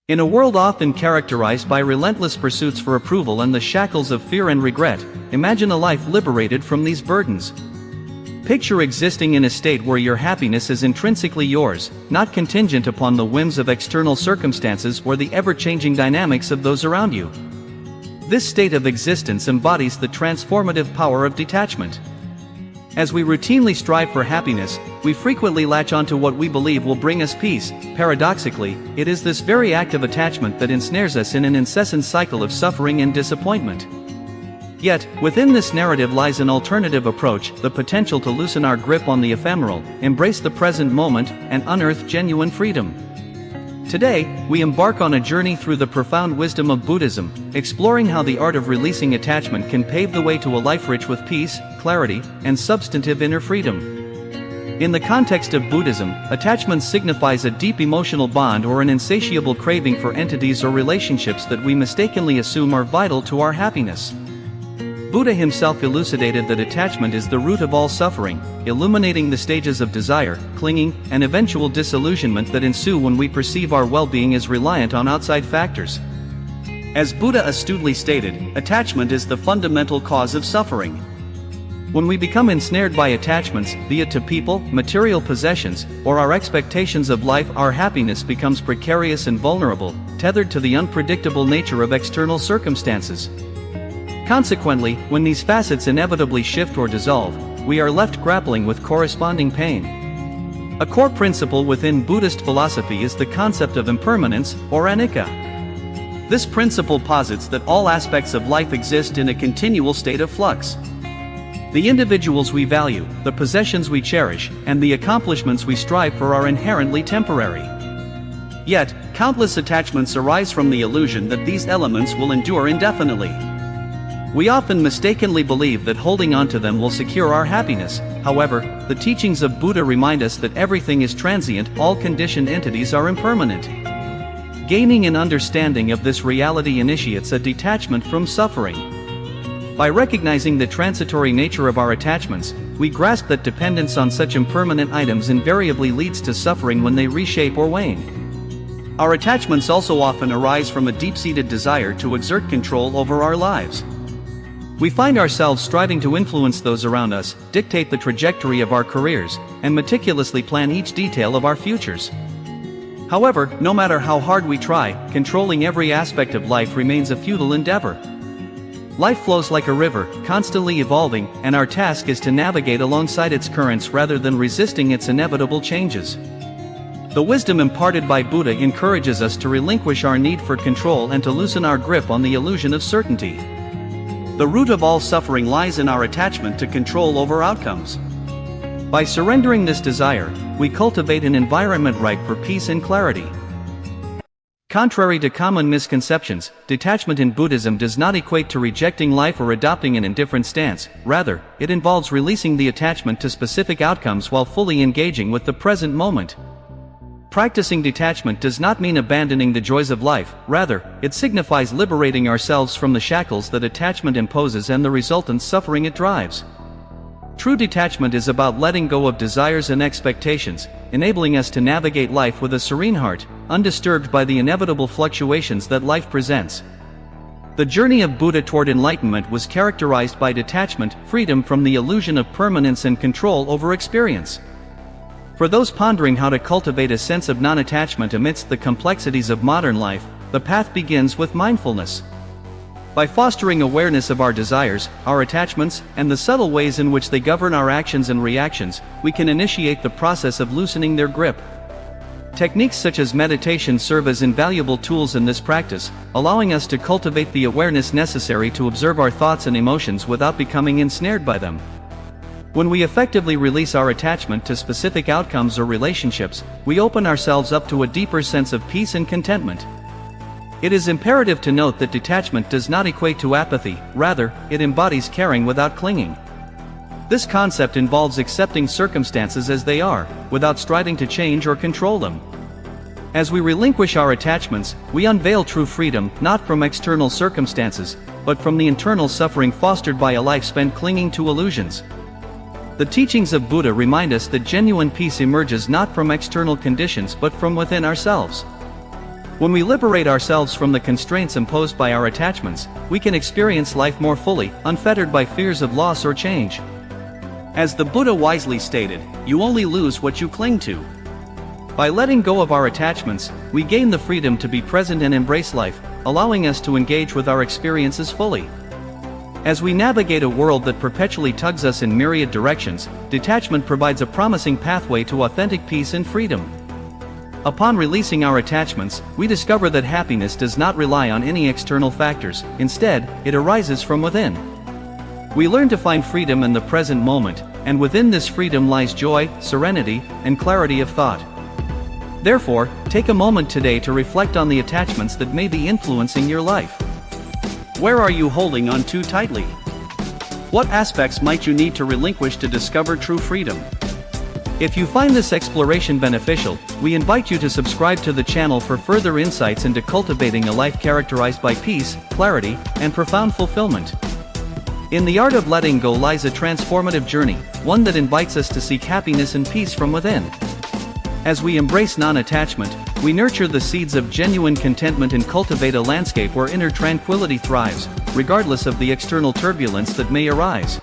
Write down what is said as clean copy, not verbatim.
In a world often characterized by relentless pursuits for approval and the shackles of fear and regret, imagine a life liberated from these burdens. Picture existing in a state where your happiness is intrinsically yours, not contingent upon the whims of external circumstances or the ever-changing dynamics of those around you. This state of existence embodies the transformative power of detachment. As we routinely strive for happiness, we frequently latch onto what we believe will bring us peace. Paradoxically, it is this very act of attachment that ensnares us in an incessant cycle of suffering and disappointment. Yet, within this narrative lies an alternative approach, the potential to loosen our grip on the ephemeral, embrace the present moment, and unearth genuine freedom. Today, we embark on a journey through the profound wisdom of Buddhism, exploring how the art of releasing attachment can pave the way to a life rich with peace, clarity, and substantive inner freedom. In the context of Buddhism, attachment signifies a deep emotional bond or an insatiable craving for entities or relationships that we mistakenly assume are vital to our happiness. Buddha himself elucidated that attachment is the root of all suffering, illuminating the stages of desire, clinging, and eventual disillusionment that ensue when we perceive our well-being as reliant on outside factors. As Buddha astutely stated, attachment is the fundamental cause of suffering. When we become ensnared by attachments, be it to people, material possessions, or our expectations of life, our happiness becomes precarious and vulnerable, tethered to the unpredictable nature of external circumstances. Consequently, when these facets inevitably shift or dissolve, we are left grappling with corresponding pain. A core principle within Buddhist philosophy is the concept of impermanence, or anicca. This principle posits that all aspects of life exist in a continual state of flux. The individuals we value, the possessions we cherish, and the accomplishments we strive for are inherently temporary. Yet, countless attachments arise from the illusion that these elements will endure indefinitely. We often mistakenly believe that holding on to them will secure our happiness. However, the teachings of Buddha remind us that everything is transient, all conditioned entities are impermanent. Gaining an understanding of this reality initiates a detachment from suffering. By recognizing the transitory nature of our attachments, we grasp that dependence on such impermanent items invariably leads to suffering when they reshape or wane. Our attachments also often arise from a deep-seated desire to exert control over our lives. We find ourselves striving to influence those around us, dictate the trajectory of our careers, and meticulously plan each detail of our futures. However, no matter how hard we try, controlling every aspect of life remains a futile endeavor. Life flows like a river, constantly evolving, and our task is to navigate alongside its currents rather than resisting its inevitable changes. The wisdom imparted by Buddha encourages us to relinquish our need for control and to loosen our grip on the illusion of certainty. The root of all suffering lies in our attachment to control over outcomes. By surrendering this desire, we cultivate an environment ripe for peace and clarity. Contrary to common misconceptions, detachment in Buddhism does not equate to rejecting life or adopting an indifferent stance. Rather, it involves releasing the attachment to specific outcomes while fully engaging with the present moment. Practicing detachment does not mean abandoning the joys of life, rather, it signifies liberating ourselves from the shackles that attachment imposes and the resultant suffering it drives. True detachment is about letting go of desires and expectations, enabling us to navigate life with a serene heart, undisturbed by the inevitable fluctuations that life presents. The journey of Buddha toward enlightenment was characterized by detachment, freedom from the illusion of permanence and control over experience. For those pondering how to cultivate a sense of non-attachment amidst the complexities of modern life, the path begins with mindfulness. By fostering awareness of our desires, our attachments, and the subtle ways in which they govern our actions and reactions, we can initiate the process of loosening their grip. Techniques such as meditation serve as invaluable tools in this practice, allowing us to cultivate the awareness necessary to observe our thoughts and emotions without becoming ensnared by them. When we effectively release our attachment to specific outcomes or relationships, we open ourselves up to a deeper sense of peace and contentment. It is imperative to note that detachment does not equate to apathy, rather, it embodies caring without clinging. This concept involves accepting circumstances as they are, without striving to change or control them. As we relinquish our attachments, we unveil true freedom, not from external circumstances, but from the internal suffering fostered by a life spent clinging to illusions. The teachings of Buddha remind us that genuine peace emerges not from external conditions but from within ourselves. When we liberate ourselves from the constraints imposed by our attachments, we can experience life more fully, unfettered by fears of loss or change. As the Buddha wisely stated, you only lose what you cling to. By letting go of our attachments, we gain the freedom to be present and embrace life, allowing us to engage with our experiences fully. As we navigate a world that perpetually tugs us in myriad directions, detachment provides a promising pathway to authentic peace and freedom. Upon releasing our attachments, we discover that happiness does not rely on any external factors. Instead, it arises from within. We learn to find freedom in the present moment, and within this freedom lies joy, serenity, and clarity of thought. Therefore, take a moment today to reflect on the attachments that may be influencing your life. Where are you holding on too tightly? What aspects might you need to relinquish to discover true freedom? If you find this exploration beneficial, we invite you to subscribe to the channel for further insights into cultivating a life characterized by peace, clarity, and profound fulfillment. In the art of letting go lies a transformative journey, one that invites us to seek happiness and peace from within. As we embrace non-attachment, we nurture the seeds of genuine contentment and cultivate a landscape where inner tranquility thrives, regardless of the external turbulence that may arise.